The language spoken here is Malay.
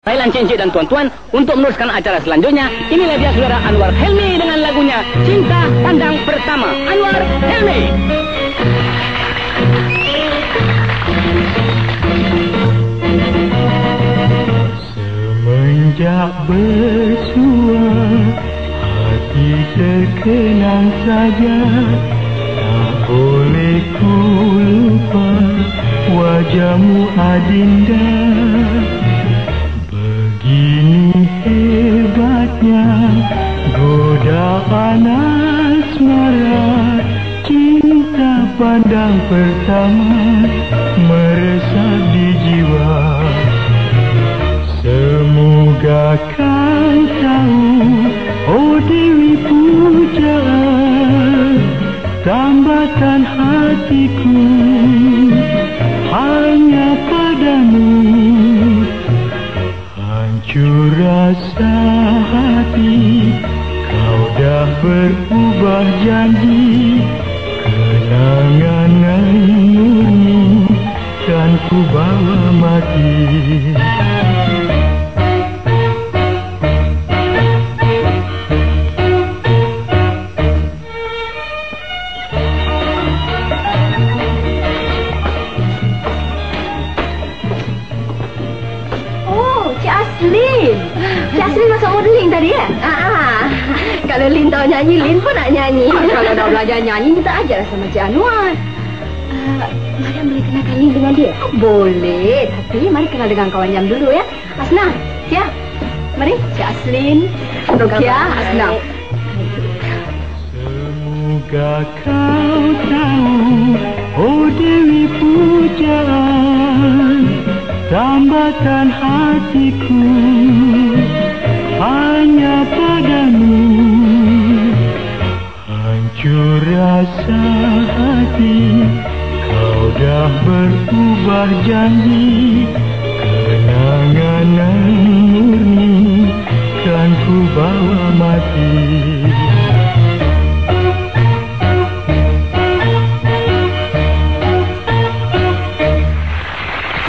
Thailand Cincin dan tuan-tuan, untuk meneruskan acara selanjutnya, inilah dia saudara Anwar Helmi dengan lagunya Cinta Pandang Pertama. Anwar Helmi. Semenjak bersua, hati terkenang saja. Tak boleh ku lupa wajahmu adinda. Begini hebatnya godaan asmara, cinta pandang pertama meresap di jiwa. Semoga kau tahu, oh Dewi pujaan, tambatan hatiku hanya padamu. Hancur rasa hati, kau dah berubah janji. Kenangan murni kan ku bawa mati. Cik Aslin masuk modeling tadi ya? Kalau Lin tahu nyanyi, Lin pun nak nyanyi. Kalau dah belajar nyanyi, minta ajar sama Cik Anwar. Mariam boleh kenalkan Lin dengan dia? Boleh, tapi mari kenal dengan kawan Jam dulu ya. Asna, Cia. Mari, Cik Aslin, Rokia, Asna. Semoga kau tahu, oh Dewi pujaan, tambatan hatiku hanya padamu. Hancur rasa hati, kau dah berubah janji.